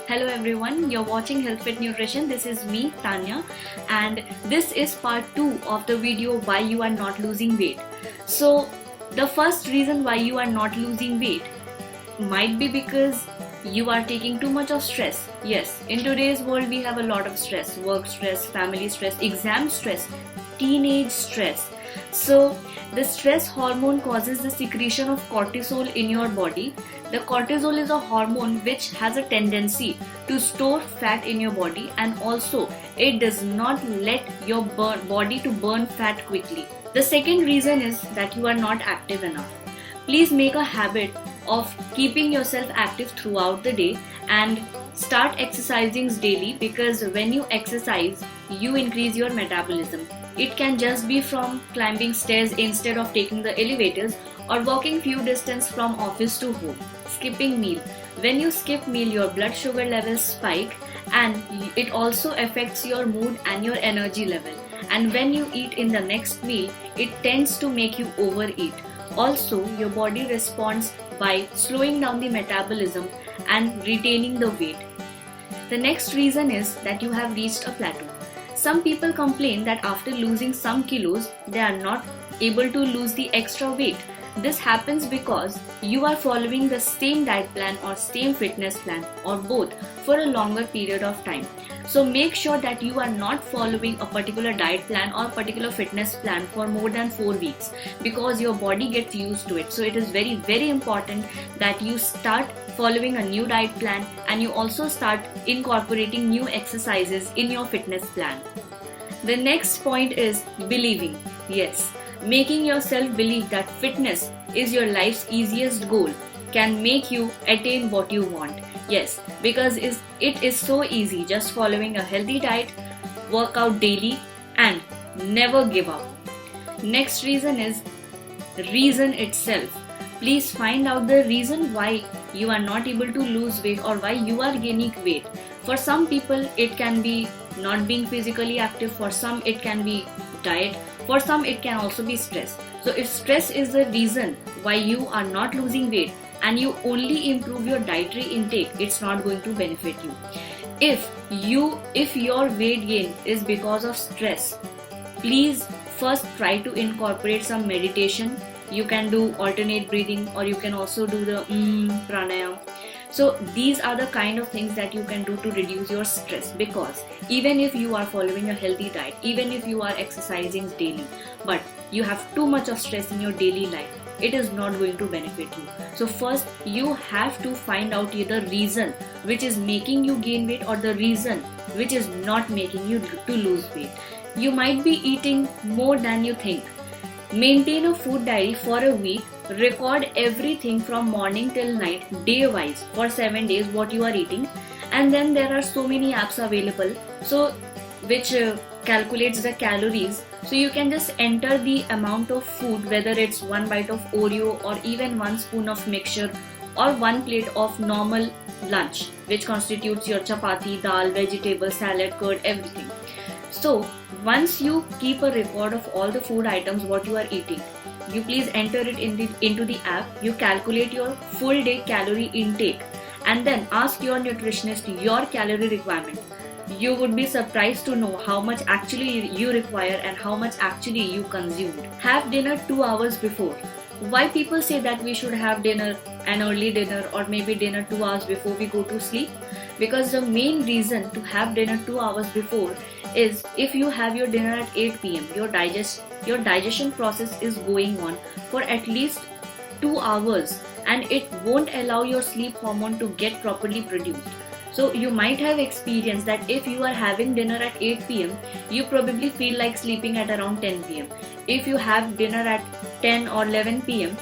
Hello everyone, you're watching Health Fit Nutrition. This is me, Tanya, and this is part 2 of the video why you are not losing weight. So, the first reason why you are not losing weight might be because you are taking too much of stress. Yes, in today's world we have a lot of stress, work stress, family stress, exam stress, teenage stress. So, the stress hormone causes the secretion of cortisol in your body. The cortisol is a hormone which has a tendency to store fat in your body, and also it does not let your body to burn fat quickly. The second reason is that you are not active enough. Please make a habit of keeping yourself active throughout the day and start exercising daily, because when you exercise, you increase your metabolism. It can just be from climbing stairs instead of taking the elevators, or walking few distance from office to home. Skipping meal. When you skip meal, your blood sugar levels spike, and it also affects your mood and your energy level. And when you eat in the next meal, it tends to make you overeat. Also, your body responds by slowing down the metabolism and retaining the weight. The next reason is that you have reached a plateau. Some people complain that after losing some kilos, they are not able to lose the extra weight. This happens because you are following the same diet plan or same fitness plan, or both, for a longer period of time. So make sure that you are not following a particular diet plan or particular fitness plan for more than 4 weeks, because your body gets used to it. So it is very important that you start following a new diet plan, and you also start incorporating new exercises in your fitness plan. The next point is believing. Yes, making yourself believe that fitness is your life's easiest goal can make you attain what you want. Yes, because it is so easy just following a healthy diet, work out daily, and never give up. Next reason is reason itself. Please find out the reason why you are not able to lose weight or why you are gaining weight. For some people, it can be not being physically active. For some, it can be diet. For some, it can also be stress. So if stress is the reason why you are not losing weight, and you only improve your dietary intake, it's not going to benefit you. If your weight gain is because of stress, please first try to incorporate some meditation. You can do alternate breathing, or you can also do the pranayam. So these are the kind of things that you can do to reduce your stress, because even if you are following a healthy diet, even if you are exercising daily, but you have too much of stress in your daily life, it is not going to benefit you. So first you have to find out the reason which is making you gain weight, or the reason which is not making you to lose weight. You might be eating more than you think. Maintain a food diary for a week. Record everything from morning till night, day wise, for 7 days, what you are eating. And then there are so many apps available, so which calculates the calories. So you can just enter the amount of food, whether it's one bite of Oreo, or even one spoon of mixture, or one plate of normal lunch, which constitutes your chapati, dal, vegetable, salad, curd, everything. So once you keep a record of all the food items what you are eating, you please enter it into the app. You calculate your full day calorie intake, and then ask your nutritionist your calorie requirement. You would be surprised to know how much actually you require and how much actually you consumed. Have dinner 2 hours before. Why people say that we should have dinner, an early dinner, or maybe dinner 2 hours before we go to sleep? Because the main reason to have dinner 2 hours before is, if you have your dinner at 8 p.m., your digestion process is going on for at least 2 hours, and it won't allow your sleep hormone to get properly produced. So you might have experienced that if you are having dinner at 8 p.m., you probably feel like sleeping at around 10 p.m. If you have dinner at 10 or 11 p.m.,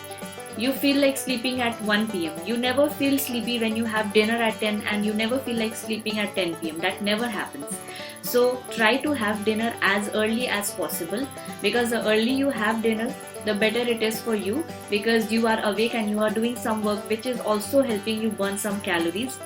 you feel like sleeping at 1 p.m. You never feel sleepy when you have dinner at 10, and you never feel like sleeping at 10 p.m. That never happens. So try to have dinner as early as possible, because the early you have dinner, the better it is for you, because you are awake and you are doing some work which is also helping you burn some calories.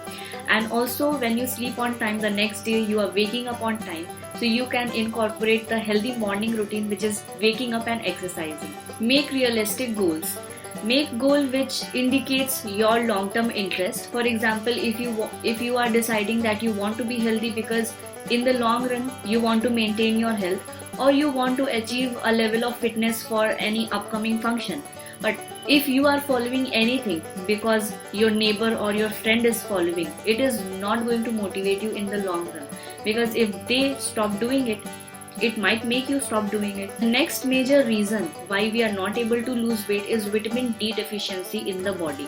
And also when you sleep on time, the next day you are waking up on time, so you can incorporate the healthy morning routine, which is waking up and exercising. Make realistic goals. Make goal which indicates your long-term interest. For example, if you are deciding that you want to be healthy because in the long run you want to maintain your health, or you want to achieve a level of fitness for any upcoming function. But if you are following anything because your neighbor or your friend is following, it is not going to motivate you in the long run, because if they stop doing it, it might make you stop doing it. The next major reason why we are not able to lose weight is vitamin D deficiency in the body.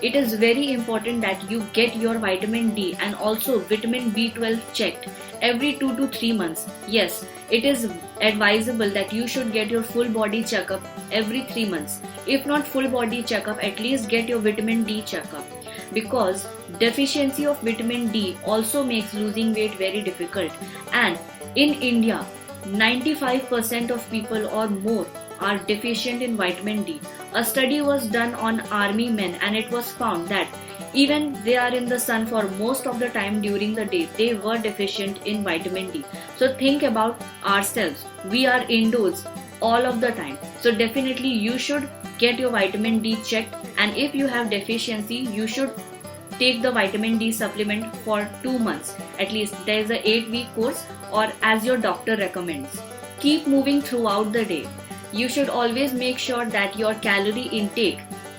It is very important that you get your vitamin D and also vitamin B12 checked every 2 to 3 months. Yes, it is advisable that you should get your full body checkup every 3 months. If not full body checkup, at least get your vitamin D checkup, because deficiency of vitamin D also makes losing weight very difficult. And in India, 95% of people or more are deficient in vitamin D. A study was done on army men, and it was found that even they are in the sun for most of the time during the day, they were deficient in vitamin D. So think about ourselves. We are indoors all of the time. So definitely you should get your vitamin D checked, and if you have deficiency, you should take the vitamin D supplement for 2 months. At least there is a 8-week course, or as your doctor recommends. Keep moving throughout the day. You should always make sure that your calorie intake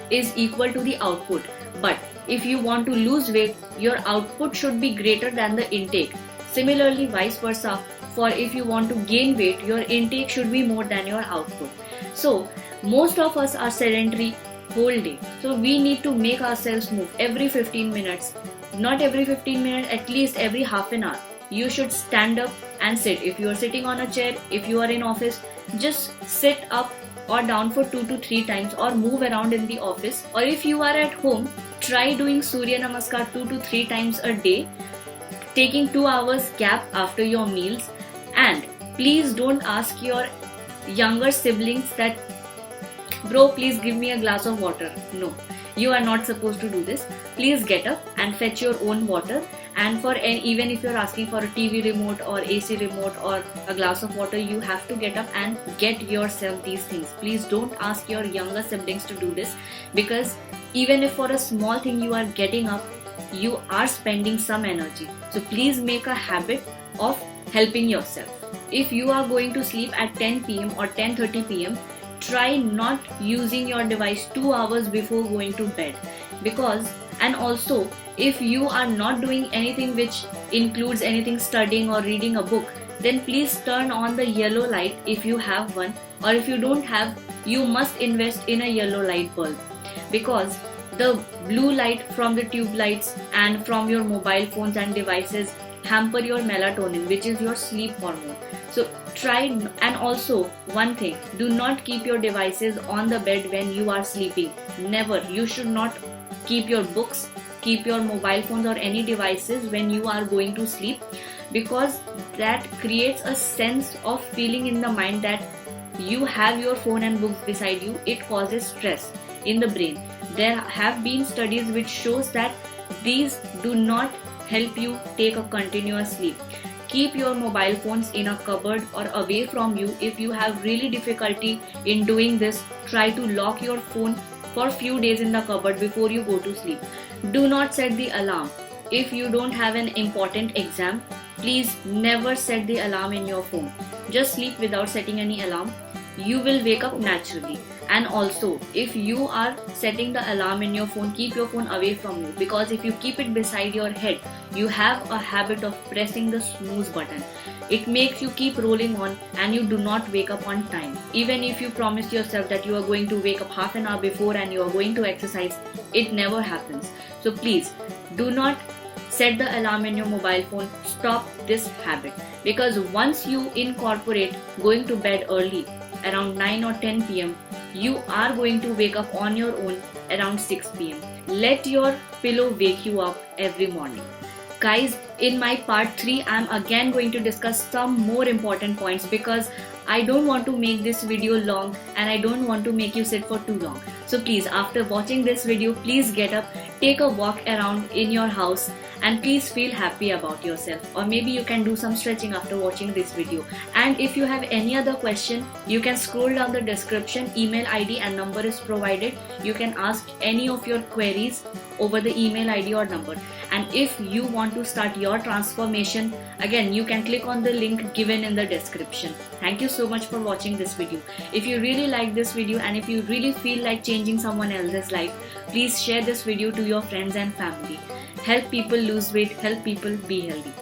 is equal to the output. But if you want to lose weight, your output should be greater than the intake. Similarly, vice versa. For if you want to gain weight, your intake should be more than your output. So most of us are sedentary whole day. So we need to make ourselves move every 15 minutes. Not every 15 minutes, at least every half an hour. You should stand up and sit. If you are sitting on a chair, if you are in office, just sit up or down for 2 to 3 times, or move around in the office. Or if you are at home, try doing Surya Namaskar 2 to 3 times a day, taking 2 hours gap after your meals. And please don't ask your younger siblings that, bro, please give me a glass of water. No, you are not supposed to do this. Please get up and fetch your own water. And even if you're asking for a TV remote or AC remote or a glass of water, you have to get up and get yourself these things. Please don't ask your younger siblings to do this, because even if for a small thing you are getting up, you are spending some energy. So please make a habit of helping yourself. If you are going to sleep at 10 p.m. or 10:30 p.m., try not using your device 2 hours before going to bed. And also, if you are not doing anything which includes anything studying or reading a book, then please turn on the yellow light if you have one, or if you don't have, you must invest in a yellow light bulb, because the blue light from the tube lights and from your mobile phones and devices hamper your melatonin, which is your sleep hormone. So try. And also one thing, do not keep your devices on the bed when you are sleeping. Never. You should not keep your books, keep your mobile phones or any devices when you are going to sleep, because that creates a sense of feeling in the mind that you have your phone and books beside you. It causes stress in the brain. There have been studies which shows that these do not help you take a continuous sleep. Keep your mobile phones in a cupboard or away from you. If you have really difficulty in doing this, try to lock your phone for a few days in the cupboard before you go to sleep. Do not set the alarm. If you don't have an important exam, please never set the alarm in your phone. Just sleep without setting any alarm. You will wake up naturally. And also, if you are setting the alarm in your phone, keep your phone away from you, because if you keep it beside your head, you have a habit of pressing the snooze button. It makes you keep rolling on and you do not wake up on time. Even if you promise yourself that you are going to wake up half an hour before and you are going to exercise, it never happens. So please do not set the alarm in your mobile phone. Stop this habit, because once you incorporate going to bed early around 9 or 10 p.m., you are going to wake up on your own around 6 p.m. Let your pillow wake you up every morning. Guys, in my part 3, I am again going to discuss some more important points, because I don't want to make this video long and I don't want to make you sit for too long. So please, after watching this video, please get up, take a walk around in your house and please feel happy about yourself, or maybe you can do some stretching after watching this video. And if you have any other question, you can scroll down the description, email ID and number is provided. You can ask any of your queries over the email ID or number. And if you want to start your transformation, again you can click on the link given in the description. Thank you so much for watching this video. If you really like this video and if you really feel like changing someone else's life, please share this video to your friends and family. Help people lose weight, help people be healthy.